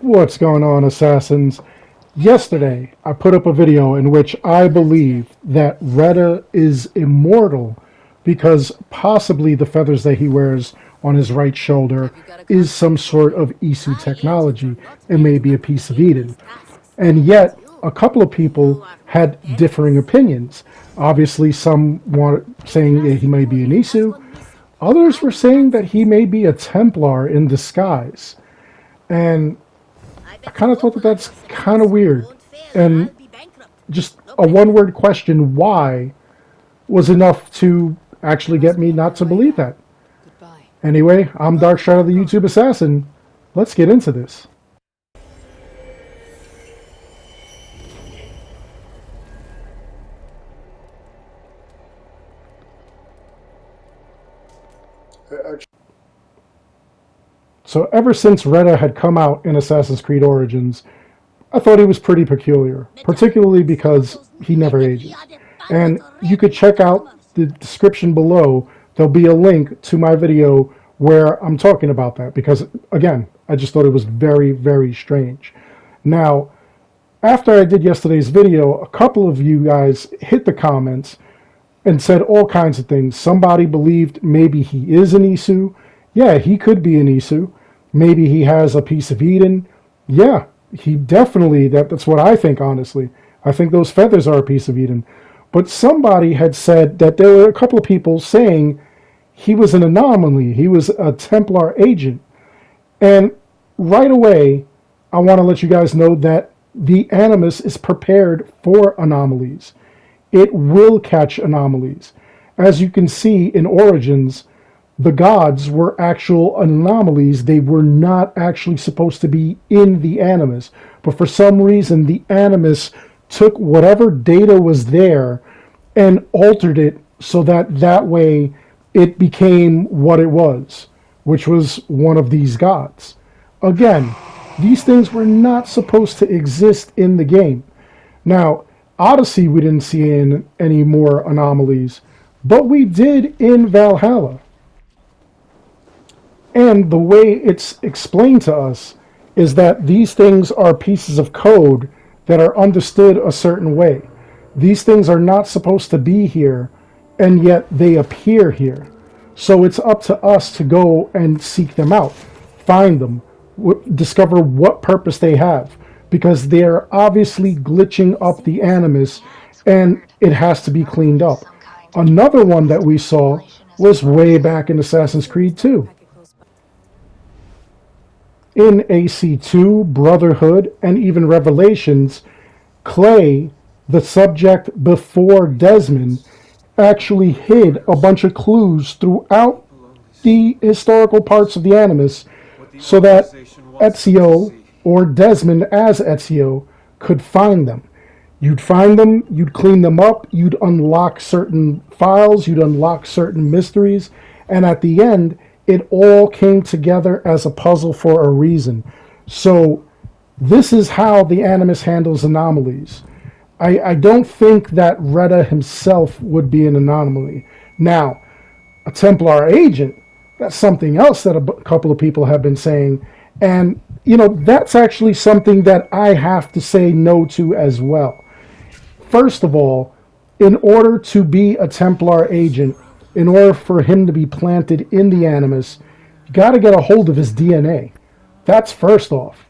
What's going on, assassins? Yesterday, I put up a video in which I believe that Reda is immortal because possibly the feathers that he wears on his right shoulder is some sort of Isu technology and maybe a piece of Eden. And yet, a couple of people had differing opinions. Obviously, some were saying that he may be an Isu. Others were saying that he may be a Templar in disguise. And I kind of thought that that's kind of weird. And just a one word question, why, was enough to actually get me not to believe that. Anyway, I'm Dark Shadow the YouTube Assassin. Let's get into this. So ever since Reda had come out in Assassin's Creed Origins, I thought he was pretty peculiar, particularly because he never ages. And you could check out the description below. There'll be a link to my video where I'm talking about that because, again, I just thought it was very, very strange. Now, after I did yesterday's video, a couple of you guys hit the comments and said all kinds of things. Somebody believed maybe he is an Isu. Yeah, he could be an Isu. Maybe he has a piece of Eden. Yeah, he definitely, that's what I think, honestly. I think those feathers are a piece of Eden. But somebody had said that there were a couple of people saying he was an anomaly. He was a Templar agent. And right away, I want to let you guys know that the Animus is prepared for anomalies. It will catch anomalies. As you can see in Origins, the gods were actual anomalies. They were not actually supposed to be in the Animus. But for some reason, the Animus took whatever data was there and altered it so that way it became what it was, which was one of these gods. Again, these things were not supposed to exist in the game. Now, Odyssey, we didn't see any more anomalies, but we did in Valhalla. And the way it's explained to us is that these things are pieces of code that are understood a certain way. These things are not supposed to be here, and yet they appear here. So it's up to us to go and seek them out, find them, discover what purpose they have, because they're obviously glitching up the Animus, and it has to be cleaned up. Another one that we saw was way back in Assassin's Creed 2. In AC2, Brotherhood, and even Revelations, Clay, the subject before Desmond, actually hid a bunch of clues throughout the historical parts of the Animus so that Ezio, or Desmond as Ezio, could find them. You'd find them, you'd clean them up, you'd unlock certain files, you'd unlock certain mysteries, and at the end, it all came together as a puzzle for a reason. So this is how the Animus handles anomalies. I don't think that Reda himself would be an anomaly. Now, a Templar agent, that's something else that a couple of people have been saying. And, that's actually something that I have to say no to as well. First of all, in order to be a Templar agent, in order for him to be planted in the Animus, you got to get a hold of his DNA. That's first off.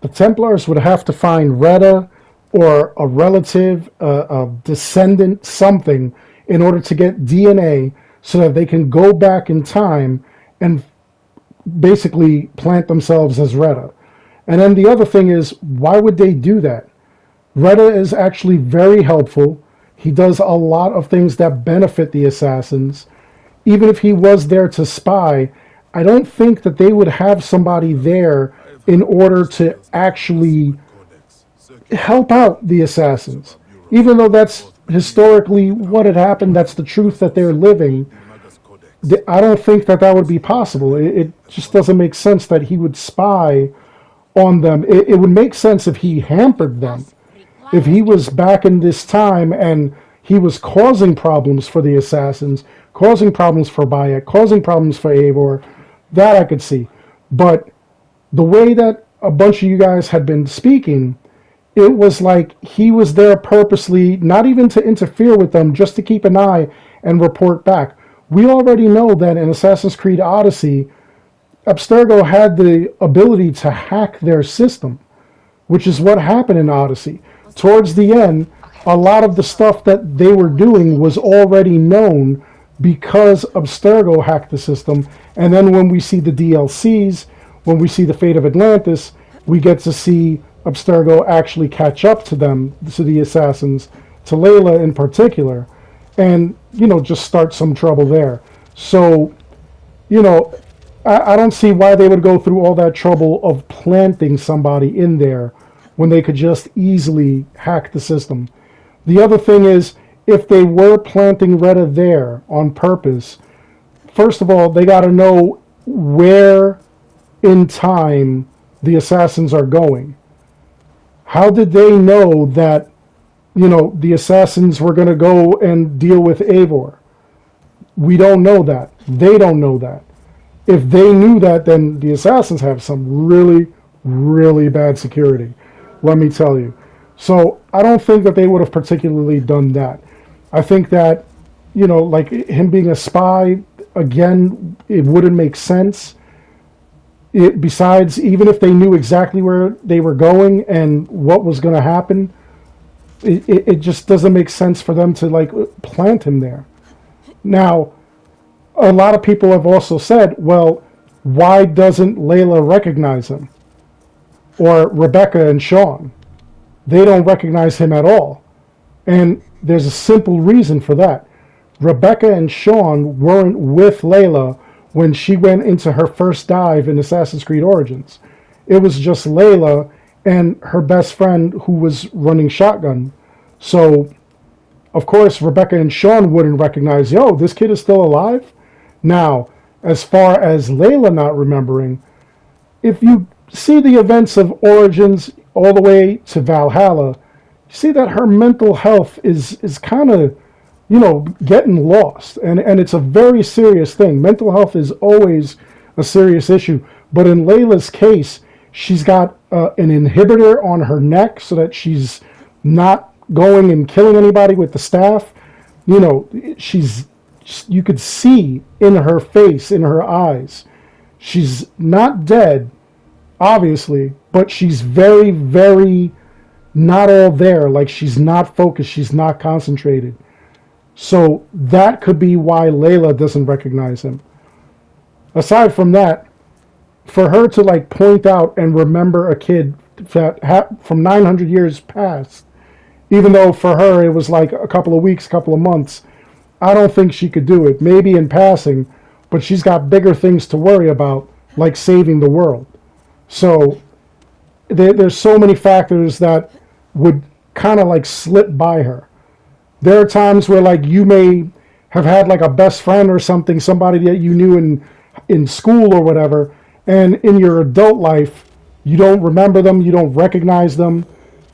The Templars would have to find Reda or a relative, a descendant, something, in order to get DNA so that they can go back in time and basically plant themselves as Reda. And then the other thing is, why would they do that? Reda is actually very helpful. He does a lot of things that benefit the assassins. Even if he was there to spy, I don't think that they would have somebody there in order to actually help out the assassins. Even though that's historically what had happened, that's the truth that they're living, I don't think that would be possible. It just doesn't make sense that he would spy on them. It would make sense if he hampered them. If he was back in this time and he was causing problems for the assassins, causing problems for Bayek, causing problems for Eivor, that I could see. But The way that a bunch of you guys had been speaking, it was like he was there purposely, not even to interfere with them, just to keep an eye and report back. We already know that in Assassin's Creed Odyssey, Abstergo had the ability to hack their system, which is what happened in Odyssey. Towards the end, a lot of the stuff that they were doing was already known because Abstergo hacked the system. And then when we see the DLCs, when we see the Fate of Atlantis, we get to see Abstergo actually catch up to them, to the assassins, to Layla in particular, and, just start some trouble there. So, I don't see why they would go through all that trouble of planting somebody in there when they could just easily hack the system. The other thing is, if they were planting Reda there on purpose, first of all, they got to know where in time the assassins are going. How did they know that, the assassins were going to go and deal with Eivor? We don't know that. They don't know that. If they knew that, then the assassins have some really, really bad security, let me tell you. So I don't think that they would have particularly done that. I think that, like him being a spy, again, it wouldn't make sense. Besides, even if they knew exactly where they were going and what was going to happen, it just doesn't make sense for them to plant him there. Now, a lot of people have also said, well, why doesn't Layla recognize him? Or Rebecca and Sean? They don't recognize him at all. And there's a simple reason for that. Rebecca and Sean weren't with Layla when she went into her first dive in Assassin's Creed Origins. It was just Layla and her best friend who was running shotgun. So, of course, Rebecca and Sean wouldn't recognize, this kid is still alive? Now, as far as Layla not remembering, if you see the events of Origins all the way to Valhalla, you see that her mental health is kind of, getting lost. And it's a very serious thing. Mental health is always a serious issue. But in Layla's case, she's got an inhibitor on her neck so that she's not going and killing anybody with the staff. You could see in her face, in her eyes, she's not dead, obviously, but she's very, very not all there. Like, she's not focused, she's not concentrated. So that could be why Layla doesn't recognize him. Aside from that, for her to point out and remember a kid that from 900 years past, even though for her it was a couple of weeks, couple of months, I don't think she could do it. Maybe in passing, but she's got bigger things to worry about, like saving the world. So there's so many factors that would kind of slip by her. There are times where you may have had a best friend or something, somebody that you knew in school or whatever, and in your adult life, you don't remember them, you don't recognize them,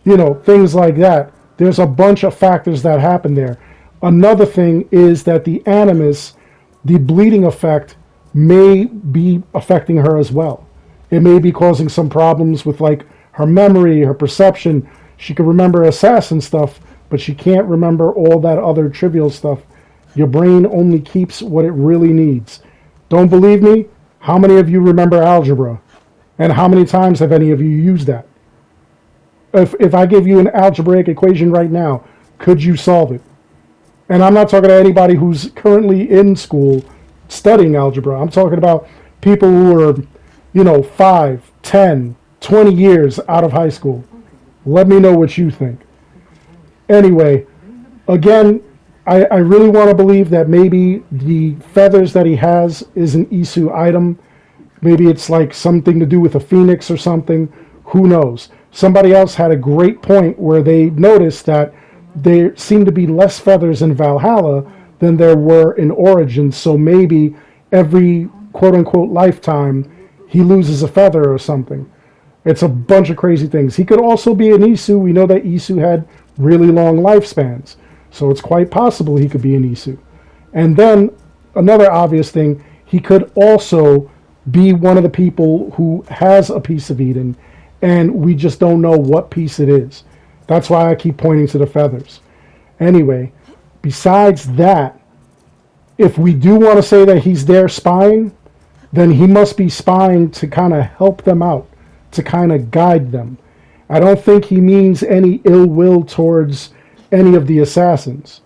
things like that. There's a bunch of factors that happen there. Another thing is that the animus, the bleeding effect, may be affecting her as well. It may be causing some problems with her memory, her perception. She can remember assassin stuff, but she can't remember all that other trivial stuff. Your brain only keeps what it really needs. Don't believe me? How many of you remember algebra? And how many times have any of you used that? If I give you an algebraic equation right now, could you solve it? And I'm not talking to anybody who's currently in school studying algebra. I'm talking about people who are, 5, 10, 20 years out of high school. Let me know what you think. Anyway, again, I really want to believe that maybe the feathers that he has is an Isu item. Maybe it's something to do with a phoenix or something. Who knows? Somebody else had a great point where they noticed that there seemed to be less feathers in Valhalla than there were in Origins. So maybe every quote-unquote lifetime he loses a feather or something. It's a bunch of crazy things. He could also be an Isu. We know that Isu had really long lifespans. So it's quite possible he could be an Isu. And then another obvious thing, he could also be one of the people who has a piece of Eden, and we just don't know what piece it is. That's why I keep pointing to the feathers. Anyway, besides that, if we do want to say that he's there spying, then he must be spying to kind of help them out, to kind of guide them. I don't think he means any ill will towards any of the assassins.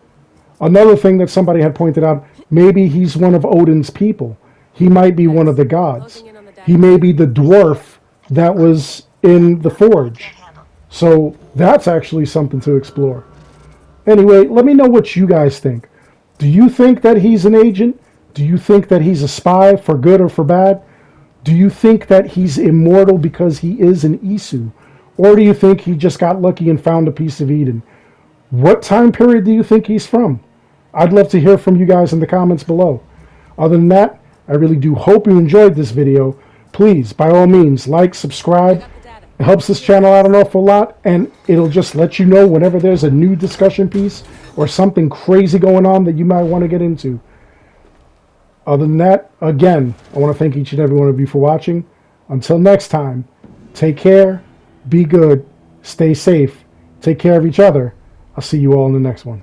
Another thing that somebody had pointed out, maybe he's one of Odin's people. He might be one of the gods. He may be the dwarf that was in the forge. So that's actually something to explore. Anyway, let me know what you guys think. Do you think that he's an agent? Do you think that he's a spy for good or for bad? Do you think that he's immortal because he is an Isu? Or do you think he just got lucky and found a piece of Eden? What time period do you think he's from? I'd love to hear from you guys in the comments below. Other than that, I really do hope you enjoyed this video. Please, by all means, like, subscribe. It helps this channel out an awful lot, and it'll just let you know whenever there's a new discussion piece or something crazy going on that you might want to get into. Other than that, again, I want to thank each and every one of you for watching. Until next time, take care, be good, stay safe, take care of each other. I'll see you all in the next one.